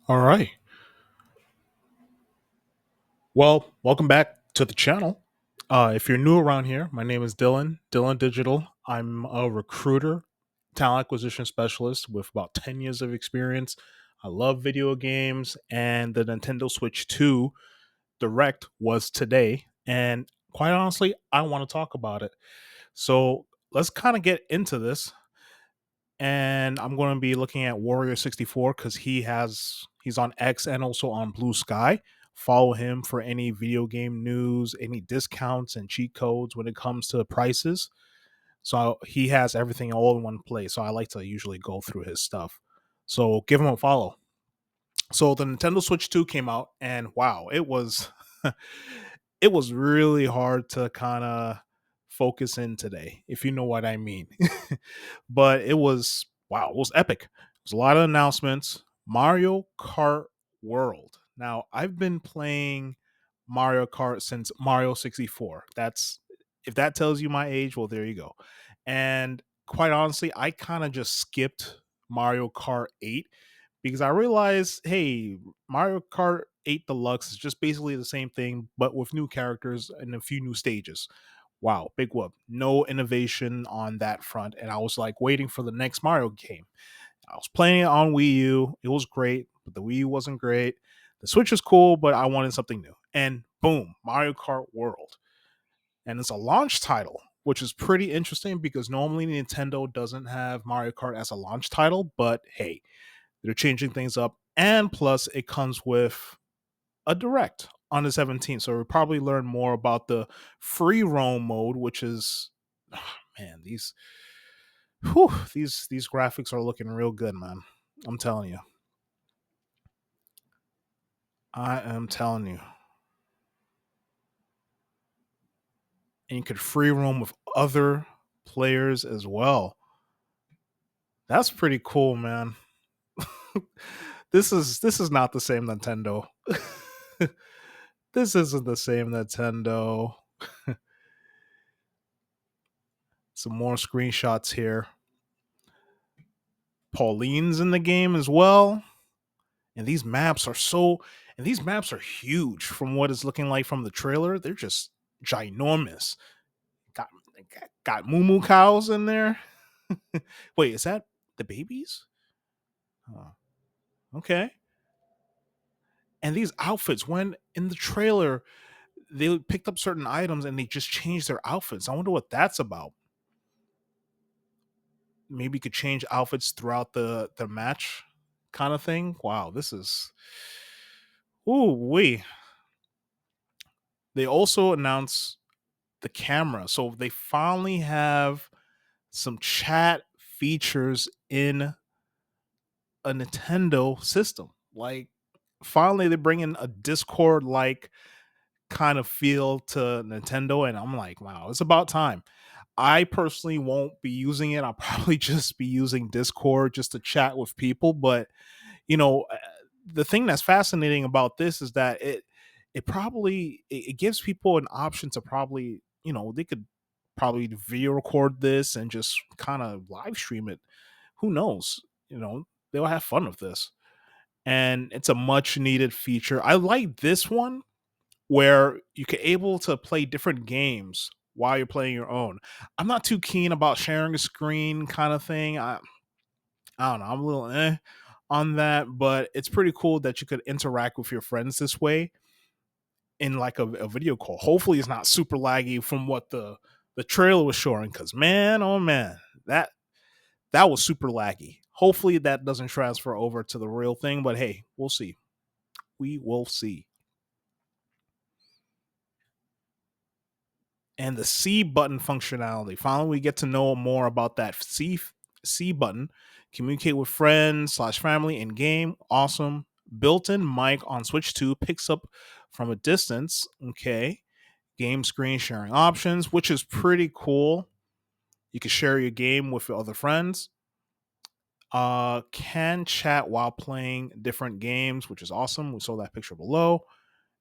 All right. Well, welcome back to the channel. If you're new around here, my name is Dylan Digital. I'm a recruiter, talent acquisition specialist with about 10 years of experience. I love video games, and the Nintendo Switch 2 Direct was today. And quite honestly, I want to talk about it. So let's kind of get into this. And I'm going to be looking at Warrior 64 because he's on X and also on Blue Sky. Follow him for any video game news, any discounts and cheat codes when it comes to prices. So he has everything all in one place. So I like to usually go through his stuff. So give him a follow. So the Nintendo Switch 2 came out, and wow, it was it was really hard to kind of focus in today, if you know what I mean. But it was wow, it was epic. It was a lot of announcements. Mario Kart World. Now, I've been playing Mario Kart since Mario 64. That's if that tells you my age, well there you go. And quite honestly, I kind of just skipped Mario Kart 8 because I realized, hey, Mario Kart 8 Deluxe is just basically the same thing, but with new characters and a few new stages. Wow, big whoop. No innovation on that front. And I was like waiting for the next Mario game. I was playing it on Wii U. It was great, but the Wii U wasn't great. The Switch was cool, but I wanted something new. And boom, Mario Kart World. And it's a launch title, which is pretty interesting because normally Nintendo doesn't have Mario Kart as a launch title, but hey, they're changing things up. And plus, it comes with a direct on the 17th. So we'll probably learn more about the free roam mode, which is man, these graphics are looking real good, man. I'm telling you. I am telling you. And you could free roam with other players as well. That's pretty cool, man. This is not the same Nintendo. This isn't the same Nintendo. Some more screenshots here. Pauline's in the game as well. And these maps are huge from what it's looking like from the trailer. They're just ginormous. Got got moo moo cows in there. Wait, is that the babies? Oh, okay. And these outfits, when in the trailer, they picked up certain items and they just changed their outfits. I wonder what that's about. Maybe you could change outfits throughout the match kind of thing. Wow, this is ooh wee. They also announced the camera. So they finally have some chat features in a Nintendo system. Like finally they're bringing a Discord like kind of feel to Nintendo, and I'm like, wow, it's about time. I personally won't be using it. I'll probably just be using Discord just to chat with people. But you know, the thing that's fascinating about this is that it gives people an option to probably they could probably video record this and just kind of live stream it. Who knows? They'll have fun with this, and it's a much needed feature. I like this one where you can able to play different games while you're playing your own. I'm not too keen about sharing a screen kind of thing. I don't know. I'm a little on that, but it's pretty cool that you could interact with your friends this way in like a video call. Hopefully, it's not super laggy from what the trailer was showing. Because man, oh man, that was super laggy. Hopefully, that doesn't transfer over to the real thing. But hey, we'll see. We will see. And the C button functionality. Finally, we get to know more about that C button. Communicate with friends slash family in game. Awesome. Built-in mic on Switch 2 picks up from a distance. Okay. Game screen sharing options, which is pretty cool. You can share your game with your other friends. Can chat while playing different games, which is awesome. We saw that picture below.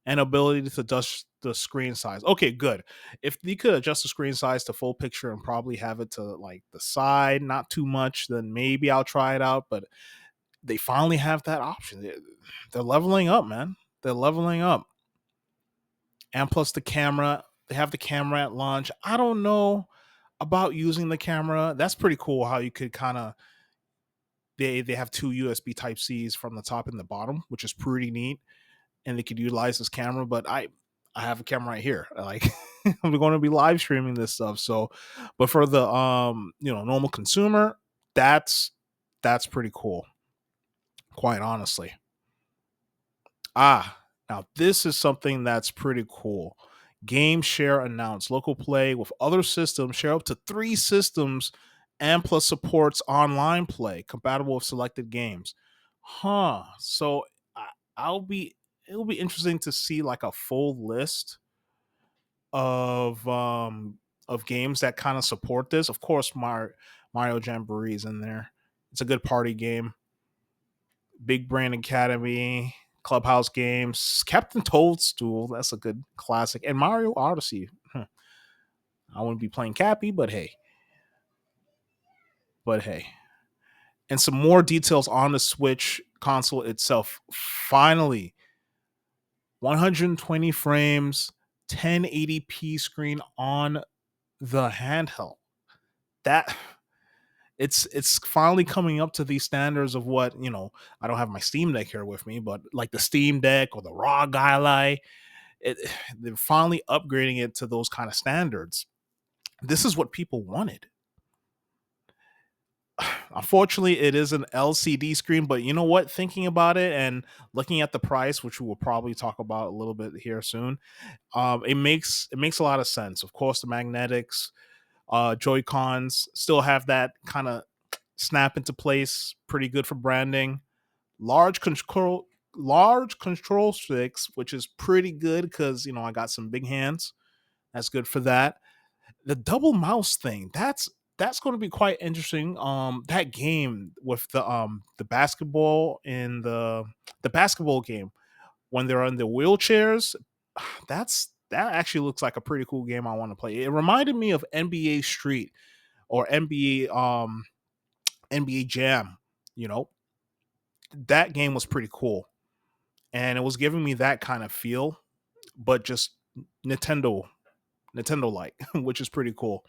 And ability to adjust the screen size. Okay, good. If you could adjust the screen size to full picture and probably have it to like the side, not too much, then maybe I'll try it out. But they finally have that option. They're leveling up, man. They're leveling up. And plus the camera, they have the camera at launch. I don't know about using the camera. That's pretty cool how you could kind of they have two USB type C's from the top and the bottom, which is pretty neat. And they could utilize this camera, but I have a camera right here. Like I'm going to be live streaming this stuff. So, but for the normal consumer, that's pretty cool, quite honestly. Now this is something that's pretty cool. Game share announced. Local play with other systems. Share up to 3 systems and plus supports online play compatible with selected games. Huh. So I, I'll be it'll be interesting to see like a full list of games that kind of support this. Of course, Mario Jamboree is in there. It's a good party game. Big Brain Academy, Clubhouse games, Captain Toadstool. That's a good classic, and Mario Odyssey. I wouldn't be playing Cappy, but hey, and some more details on the Switch console itself. Finally, 120 frames, 1080p screen on the handheld. That it's finally coming up to these standards of what I don't have my Steam Deck here with me, but like the Steam Deck or the ROG Ally, it, they're finally upgrading it to those kind of standards. This is what people wanted. Unfortunately, it is an LCD screen, but you know what? Thinking about it and looking at the price, which we will probably talk about a little bit here soon, it makes a lot of sense. Of course, the magnetics, Joy Cons still have that kind of snap into place. Pretty good for branding. Large control sticks, which is pretty good because I got some big hands. That's good for that. The double mouse thing, that's going to be quite interesting. That game with the basketball and the basketball game when they're in the wheelchairs, that actually looks like a pretty cool game I want to play. It reminded me of NBA Street or NBA Jam. You know, that game was pretty cool, and it was giving me that kind of feel, but just Nintendo Nintendo like, which is pretty cool.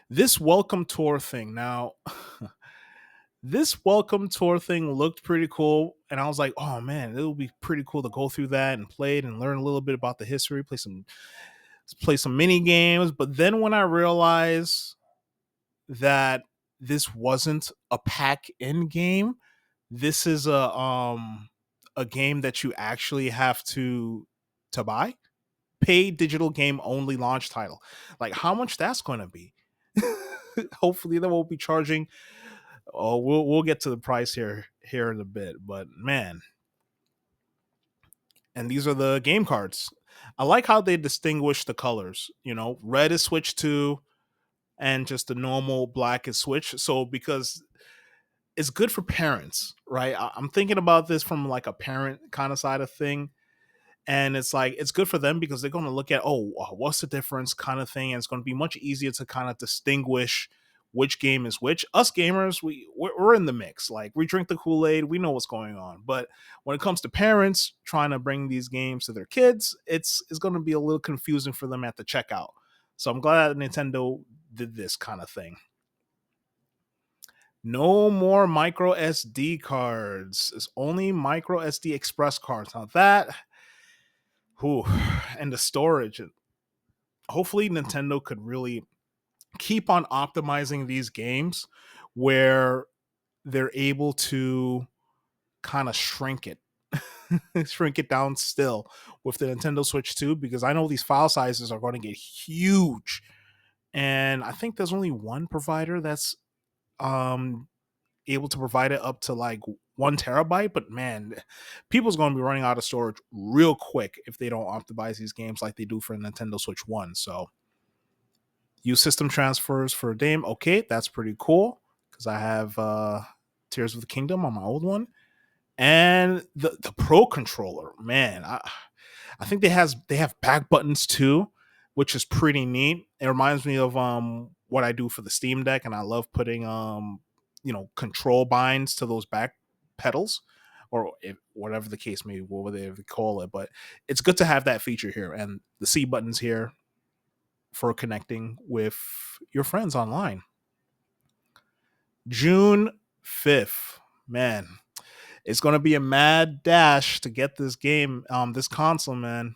This welcome tour thing now. This welcome tour thing looked pretty cool, and I was like, "Oh man, it would be pretty cool to go through that and play it and learn a little bit about the history, play some mini games." But then when I realized that this wasn't a pack in game, this is a game that you actually have to buy. Paid digital game only launch title. Like how much that's going to be? Hopefully they won't be charging. Oh, we'll get to the price here in a bit, but man, and these are the game cards. I like how they distinguish the colors. Red is Switch 2 and just the normal black is Switch. So because it's good for parents, right? I'm thinking about this from like a parent kind of side of thing, and it's like it's good for them because they're going to look at, what's the difference kind of thing, and it's going to be much easier to kind of distinguish which game is which. Us gamers, we're in the mix. Like we drink the Kool-Aid, we know what's going on. But when it comes to parents trying to bring these games to their kids, it's going to be a little confusing for them at the checkout. So I'm glad that Nintendo did this kind of thing. No more micro SD cards. It's only micro SD express cards. Now that, whew, and the storage. Hopefully, Nintendo could really keep on optimizing these games where they're able to kind of shrink it, shrink it down still with the Nintendo Switch 2, because I know these file sizes are going to get huge. And I think there's only one provider that's um able to provide it up to like 1 terabyte. But man, people's going to be running out of storage real quick if they don't optimize these games like they do for Nintendo Switch 1. So use system transfers for a game. Okay, that's pretty cool because I have Tears of the Kingdom on my old one. And the Pro controller, man, I think they have back buttons too, which is pretty neat. It reminds me of what I do for the Steam Deck, and I love putting control binds to those back pedals, or whatever the case may be, whatever they call it. But it's good to have that feature here, and the C buttons here for connecting with your friends online. June 5th, man, it's going to be a mad dash to get this game, this console, man.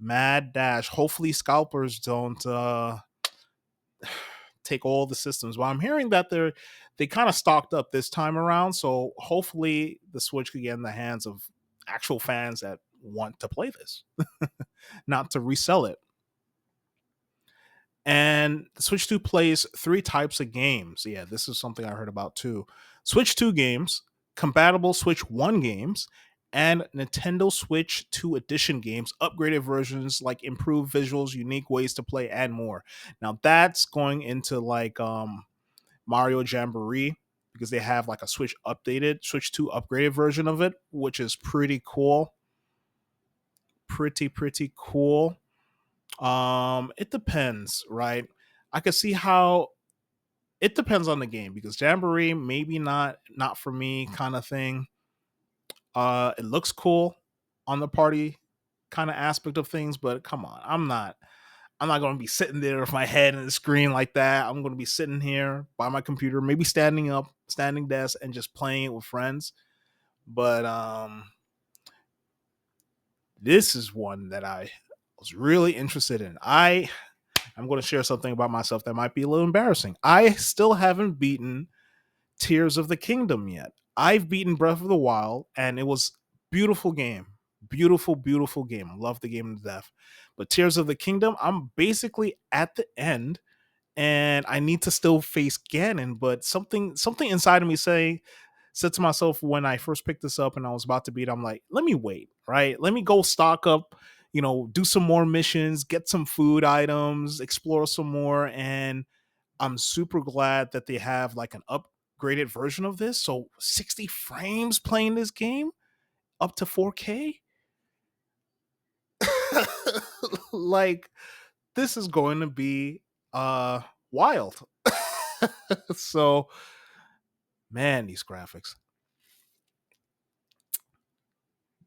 Mad dash. Hopefully scalpers don't take all the systems. Well, I'm hearing that they kind of stocked up this time around, so hopefully the Switch could get in the hands of actual fans that want to play this, not to resell it. And the Switch 2 plays three types of games. Yeah, this is something I heard about too. Switch 2 games, compatible Switch 1 games, and Nintendo Switch 2 Edition games, upgraded versions like improved visuals, unique ways to play, and more. Now that's going into like Mario Jamboree, because they have like a Switch 2 upgraded version of it, which is pretty cool. Pretty cool. It depends, right? I could see how it depends on the game, because Jamboree maybe not for me kind of thing. It looks cool on the party kind of aspect of things, but come on, I'm not going to be sitting there with my head in the screen like that. I'm going to be sitting here by my computer, maybe standing up, standing desk, and just playing it with friends. But this is one that I was really interested in. I'm going to share something about myself that might be a little embarrassing. I still haven't beaten Tears of the Kingdom yet. I've beaten Breath of the Wild, and it was beautiful game. Beautiful game. I love the game to death. But Tears of the Kingdom, I'm basically at the end, and I need to still face Ganon, but something inside of me said to myself when I first picked this up and I was about to beat, I'm like, let me wait, right? Let me go stock up, do some more missions, get some food items, explore some more. And I'm super glad that they have like an upgraded version of this. So 60 frames playing this game up to 4K. Like, this is going to be wild. So, man, these graphics.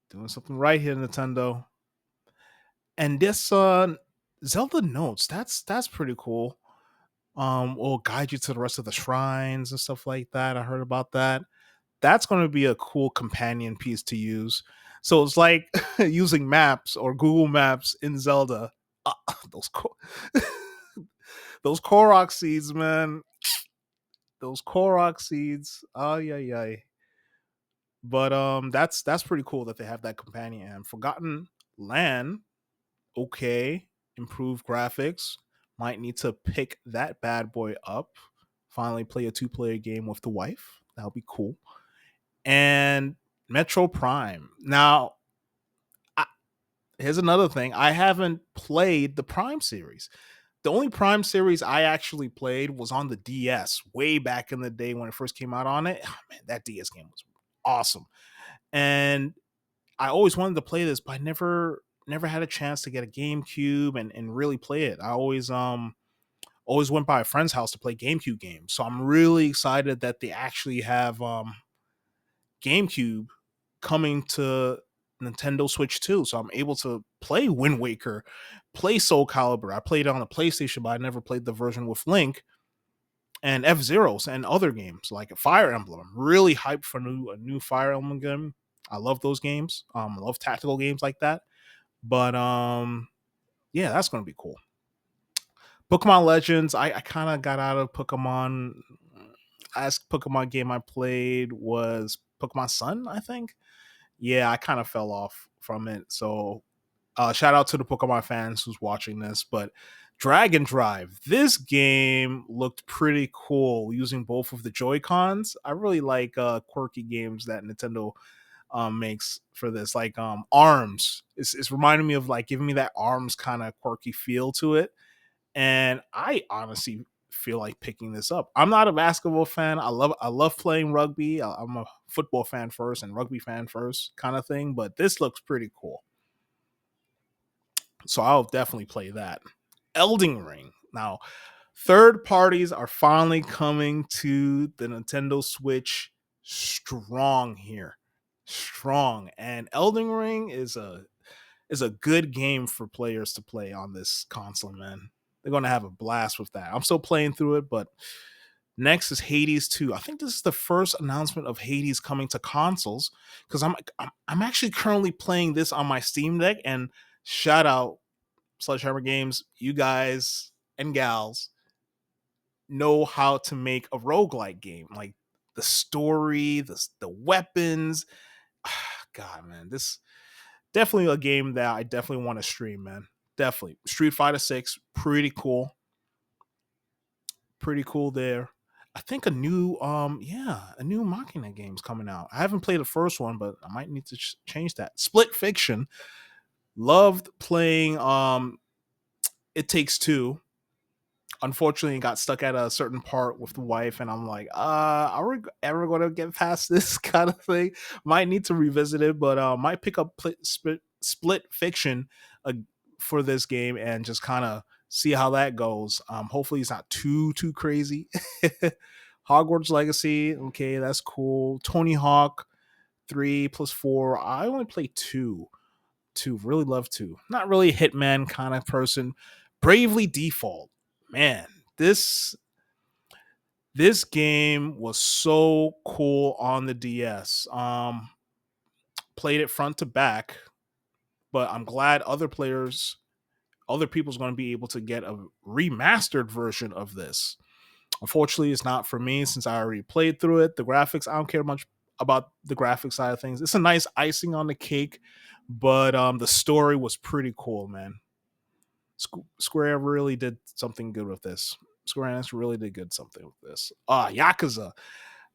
Doing something right here, Nintendo. And this Zelda Notes, that's pretty cool. Will guide you to the rest of the shrines and stuff like that. I heard about that. That's going to be a cool companion piece to use. So it's like using maps or Google Maps in Zelda. Those those Korok seeds, man. Those Korok seeds. Oh yeah. But that's pretty cool that they have that companion. And Forgotten Land, okay, improved graphics. Might need to pick that bad boy up. Finally play a two-player game with the wife. That'll be cool. And Metro Prime. Now, here's another thing. I haven't played the Prime series. The only Prime series I actually played was on the DS way back in the day when it first came out on it. Oh, man, that DS game was awesome. And I always wanted to play this, but I never had a chance to get a GameCube and really play it. I always went by a friend's house to play GameCube games. So I'm really excited that they actually have GameCube coming to Nintendo Switch 2. So I'm able to play Wind Waker, play Soul Calibur. I played it on a PlayStation, but I never played the version with Link, and F-Zeros and other games like Fire Emblem. I'm really hyped for a new Fire Emblem game. I love those games. I love tactical games like that. But yeah, that's gonna be cool. Pokemon Legends, I kind of got out of Pokemon. Last Pokemon game I played was Pokemon Sun, I think. Yeah, I kind of fell off from it. So shout out to the Pokemon fans who's watching this. But Dragon Drive, this game looked pretty cool using both of the Joy Cons. I really like quirky games that Nintendo makes for this, like Arms. It's reminding me of like giving me that Arms kind of quirky feel to it, and I honestly feel like picking this up. I'm not a basketball fan. I love playing rugby. I'm a football fan first and rugby fan first kind of thing, but this looks pretty cool. So I'll definitely play that. Elden Ring. Now, Third parties are finally coming to the Nintendo Switch strong here. Strong. And Elden Ring is a good game for players to play on this console, man. They're gonna have a blast with that. I'm still playing through it, but next is Hades 2. I think this is the first announcement of Hades coming to consoles because I'm actually currently playing this on my Steam Deck. And shout out Sledgehammer Games, you guys and gals know how to make a roguelike game. Like the story, the weapons. God, man, this definitely a game that I definitely want to stream, man. Definitely. Street Fighter 6, pretty cool. Pretty cool there. I think a new Machina game's coming out. I haven't played the first one, but I might need to change that. Split Fiction. Loved playing It Takes Two. Unfortunately, got stuck at a certain part with the wife, and I'm like, are we ever going to get past this kind of thing? Might need to revisit it, but might pick up Split Fiction uh, for this game and just kind of see how that goes. Hopefully, it's not too crazy. Hogwarts Legacy, okay, that's cool. Tony Hawk 3+4. I only play two. Really love two. Not really a Hitman kind of person. Bravely Default. Man, this game was so cool on the DS. Played it front to back, but I'm glad other people's going to be able to get a remastered version of this. Unfortunately, it's not for me since I already played through it. The graphics, I don't care much about the graphics side of things. It's a nice icing on the cake, but the story was pretty cool, man. Square really did something good with this. Square Enix really did good something with this. Yakuza.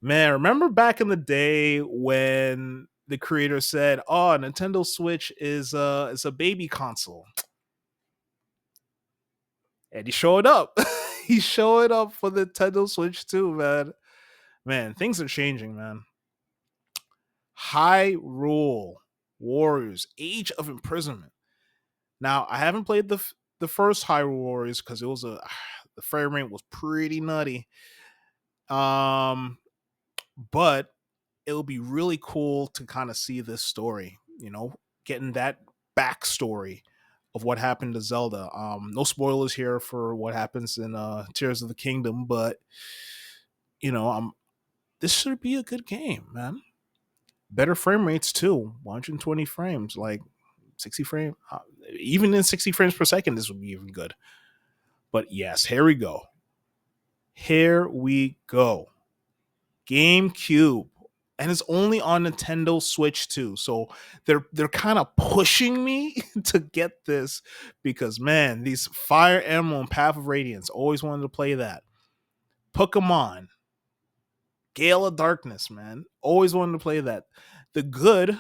Man, remember back in the day when the creator said, "Oh, Nintendo Switch is a baby console," and he showed up. He showed up for the Nintendo Switch too, man. Man, things are changing, man. Hyrule Warriors: Age of Imprisonment. Now, I haven't played the first Hyrule Warriors because it was the frame rate was pretty nutty. Um, but it'll be really cool to kind of see this story. Getting that backstory of what happened to Zelda. No spoilers here for what happens in Tears of the Kingdom, but this should be a good game, man. Better frame rates too, 120 frames, like 60 frame, even in 60 frames per second, this would be even good. But yes, here we go. Here we go. GameCube. And it's only on Nintendo Switch too. So they're kind of pushing me to get this because man, these Fire Emblem Path of Radiance, always wanted to play that. Pokemon, Gale of Darkness, man. Always wanted to play that. The good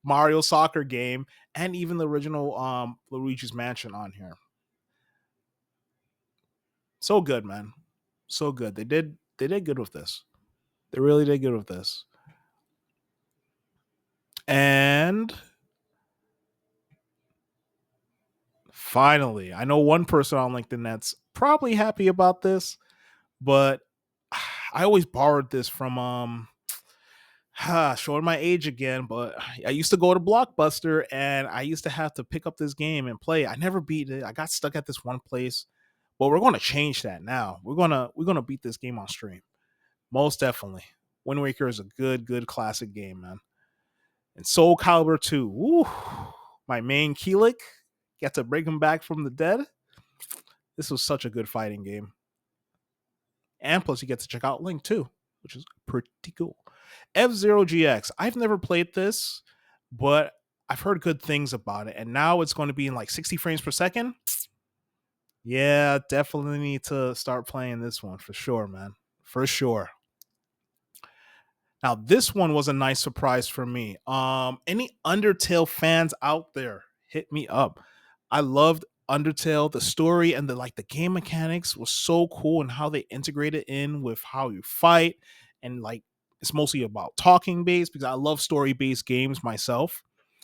Mario Soccer game and even the original Luigi's Mansion on here. So good, man. So good. They did good with this. They really did good with this. And finally, I know one person on LinkedIn that's probably happy about this, but I always borrowed this from showing my age again, but I used to go to Blockbuster and I used to have to pick up this game and play. I never beat it. I got stuck at this one place. But we're going to change that now. We're going to beat this game on stream. Most definitely. Wind Waker is a good classic game, man. And Soul Calibur 2. Woo, my main Keelik. Get to bring him back from the dead. This was such a good fighting game. And plus you get to check out Link too, which is pretty cool. F-Zero GX. I've never played this, but I've heard good things about it. And now it's going to be in like 60 frames per second. Yeah, definitely need to start playing this one for sure, man. For sure. Now, this one was a nice surprise for me. Any Undertale fans out there, hit me up. I loved Undertale. The story and the game mechanics was so cool and how they integrated in with how you fight. And like it's mostly about talking based because I love story based games myself.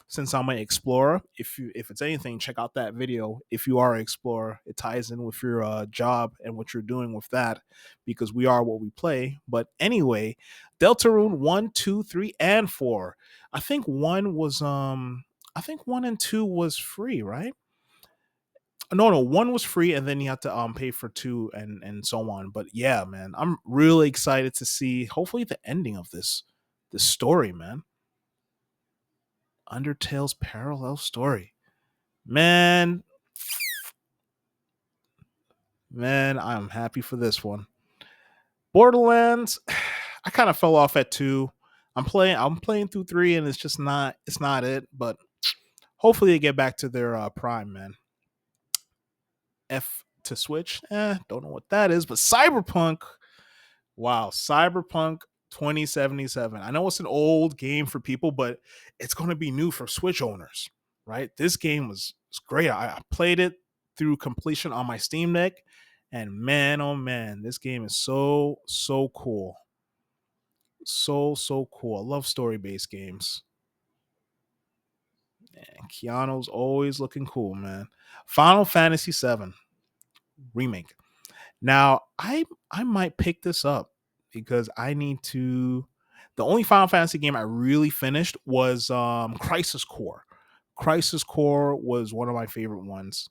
since I'm an explorer, if it's anything, check out that video. If you are an explorer, it ties in with your job and what you're doing with that, because we are what we play. But anyway, Deltarune 1, 2, 3, and 4. I think I think 1 and 2 was free, right? No, 1 was free, and then you had to pay for 2 and so on. But yeah, man, I'm really excited to see hopefully the ending of this story, man. Undertale's parallel story. Man, man, I'm happy for this one. Borderlands, I kind of fell off at 2. I'm playing through 3, and it's not it, but hopefully they get back to their prime, man. F to Switch. Don't know what that is, but Cyberpunk. Wow, Cyberpunk 2077. I know it's an old game for people, but it's going to be new for Switch owners, right? This game was great. I played it through completion on my Steam Deck, and man, oh man, this game is so cool. So cool. I love story-based games. And Keanu's always looking cool, man. Final Fantasy VII remake. Now, I might pick this up because I need to. The only Final Fantasy game I really finished was Crisis Core. Crisis Core was one of my favorite ones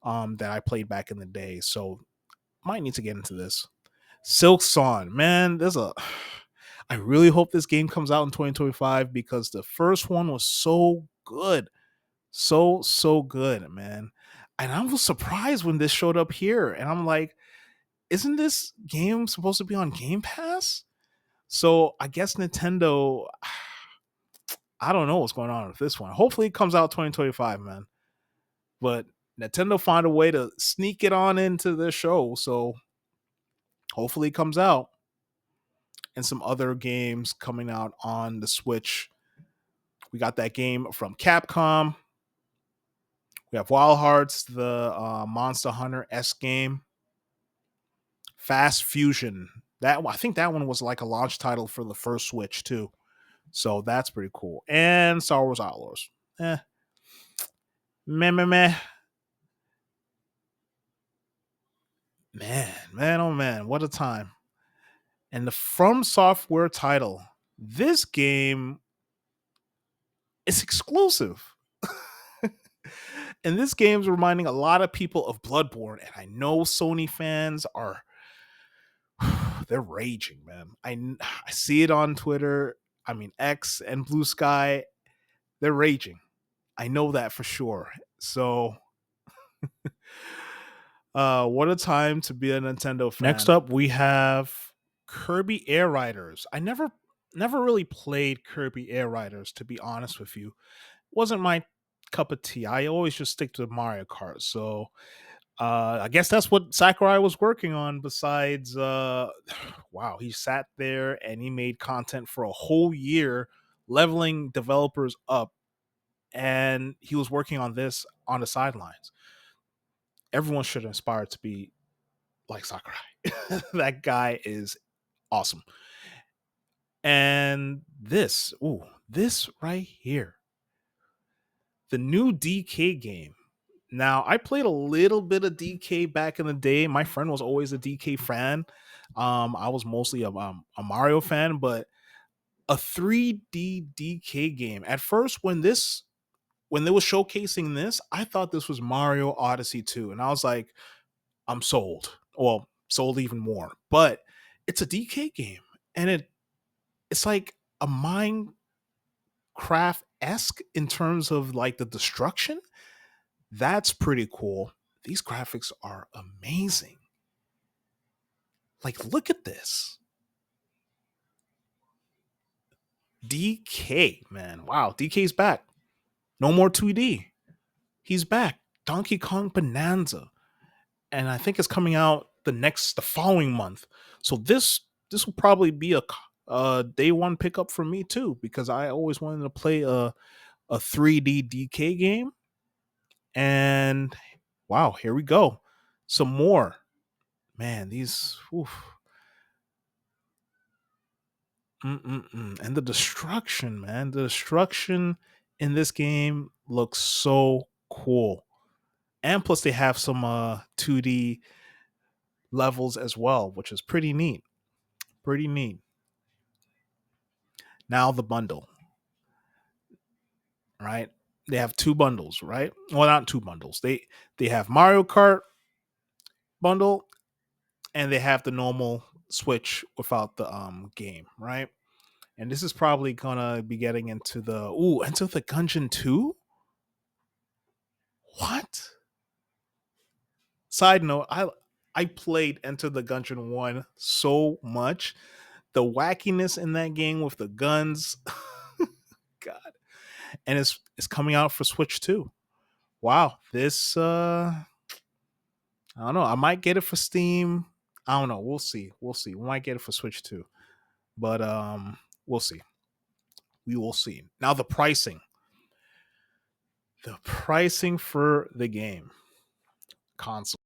that I played back in the day. So might need to get into this. Silk Song, man, there's a. I really hope this game comes out in 2025 because the first one was so good, so good, man. And I was surprised when this showed up here, and I'm like, isn't this game supposed to be on Game Pass? So I guess Nintendo, I don't know what's going on with this one. Hopefully it comes out 2025, man. But Nintendo find a way to sneak it on into their show. So hopefully it comes out. And some other games coming out on the Switch. We got that game from Capcom. We have Wild Hearts, the Monster Hunter S game. Fast Fusion. I think that one was like a launch title for the first Switch too. So that's pretty cool. And Star Wars Outlaws. Eh. Meh, meh, meh. Man, oh man, what a time. And the From Software title. This game is exclusive. And this game's reminding a lot of people of Bloodborne. And I know Sony fans are they're raging, man. I see it on Twitter. I mean X and Blue Sky. They're raging. I know that for sure. So what a time to be a Nintendo fan. Next up, we have Kirby Air Riders. I never really played Kirby Air Riders, to be honest with you. It wasn't my cup of tea. I always just stick to Mario Kart. So I guess that's what Sakurai was working on. Besides, wow, he sat there and he made content for a whole year, leveling developers up, and he was working on this on the sidelines. Everyone should aspire to be like Sakurai. That guy is awesome. And this right here, the new DK game. Now, I played a little bit of DK back in the day. My friend was always a DK fan. I was mostly a Mario fan, but a 3D DK game. At first, when they were showcasing this, I thought this was Mario Odyssey 2, and I was like, I'm sold. Well, sold even more. But it's a DK game, and it's like a Minecraft esque in terms of like the destruction. That's pretty cool. These graphics are amazing. Like, look at this. DK, man. Wow, DK's back. No more 2D. He's back. Donkey Kong Bonanza. And I think it's coming out the following month. So this will probably be a day one pickup for me too, because I always wanted to play a 3D DK game. And wow, here we go. Some more. Man, these oof. And the destruction, man. The destruction in this game looks so cool. And plus they have some 2D levels as well, which is pretty neat. Pretty neat. Now the bundle, right? They have two bundles, right? Well, not two bundles. They have Mario Kart bundle and they have the normal Switch without the game, right? And this is probably gonna be getting into the Gungeon 2? What? Side note, I played Enter the Gungeon 1 so much. The wackiness in that game with the guns. God. And it's coming out for Switch too. Wow. This I don't know. I might get it for Steam. I don't know. We'll see. We'll see. We might get it for Switch too. But we'll see. We will see. Now the pricing. The pricing for the game console.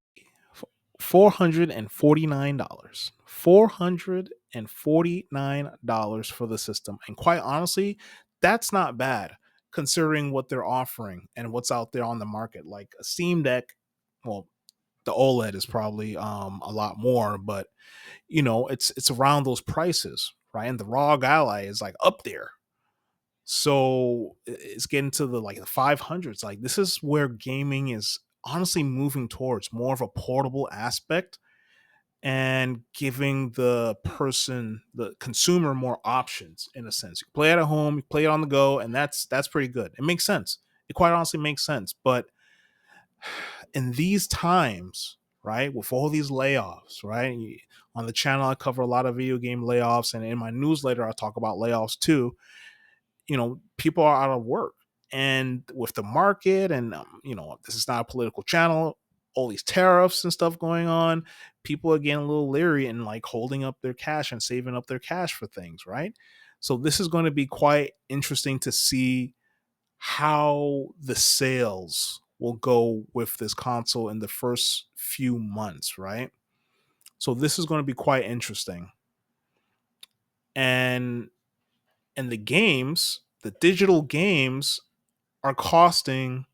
$449. $449 for the system. And quite honestly, that's not bad considering what they're offering and what's out there on the market. Like a Steam Deck, well, the OLED is probably a lot more, but it's around those prices, right? And the ROG Ally is like up there. So it's getting to the 500s. Like this is where gaming is honestly moving towards more of a portable aspect and giving the consumer more options in a sense. You play it at home, you play it on the go, and that's pretty good. It makes sense. It quite honestly makes sense. But in these times, right, with all these layoffs, right? On the channel, I cover a lot of video game layoffs, and in my newsletter, I talk about layoffs too. People are out of work, and with the market, and this is not a political channel. All these tariffs and stuff going on, people are getting a little leery and like holding up their cash and saving up their cash for things, right? So this is going to be quite interesting to see how the sales will go with this console in the first few months, right? So this is going to be quite interesting. And the games, the digital games are costing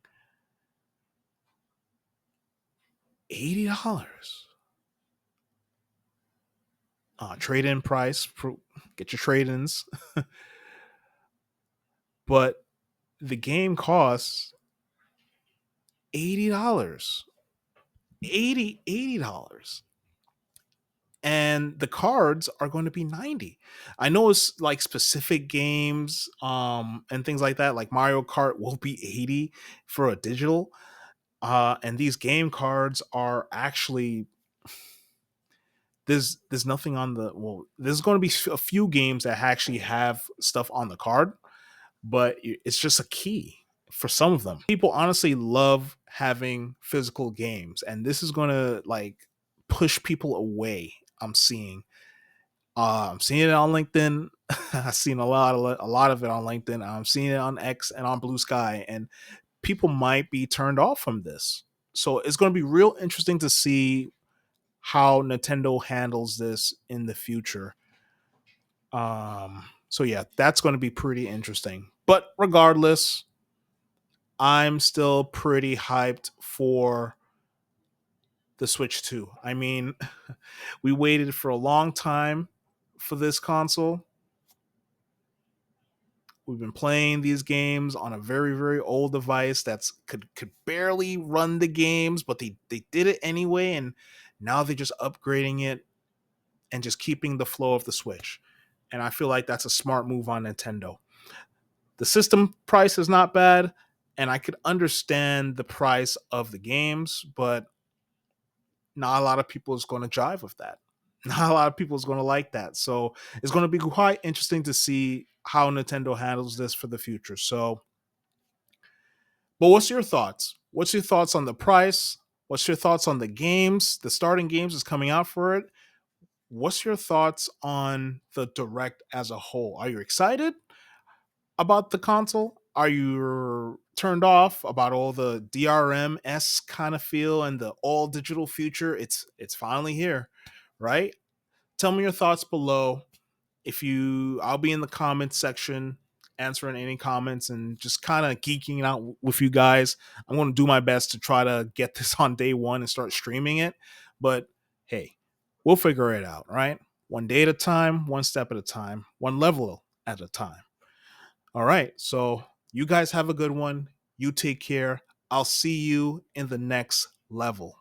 $80. Trade-in price, get your trade-ins. But the game costs $80. $80. And the cards are going to be 90. I know it's like specific games and things like that, like Mario Kart will be 80 for a digital. And these game cards are actually there's nothing on the well there's going to be a few games that actually have stuff on the card, but it's just a key for some of them. People honestly love having physical games, and this is going to like push people away. I'm seeing it on LinkedIn. I've seen a lot of it on LinkedIn. I'm seeing it on X and on Blue Sky, and people might be turned off from this. So it's going to be real interesting to see how Nintendo handles this in the future. So yeah, that's going to be pretty interesting. But regardless, I'm still pretty hyped for the Switch 2. I mean, we waited for a long time for this console. We've been playing these games on a very, very old device that's could barely run the games, but they did it anyway, and now they're just upgrading it and just keeping the flow of the Switch. And I feel like that's a smart move on Nintendo. The system price is not bad, and I could understand the price of the games, but not a lot of people is going to jive with that. Not a lot of people is going to like that. So it's going to be quite interesting to see how Nintendo handles this for the future. So, but what's your thoughts? What's your thoughts on the price? What's your thoughts on the games? The starting games is coming out for it. What's your thoughts on the Direct as a whole? Are you excited about the console? Are you turned off about all the DRM s kind of feel and the all digital future? It's finally here, right? Tell me your thoughts below. I'll be in the comments section, answering any comments and just kind of geeking out with you guys. I'm going to do my best to try to get this on day one and start streaming it. But hey, we'll figure it out, right? One day at a time, one step at a time, one level at a time. All right. So you guys have a good one. You take care. I'll see you in the next level.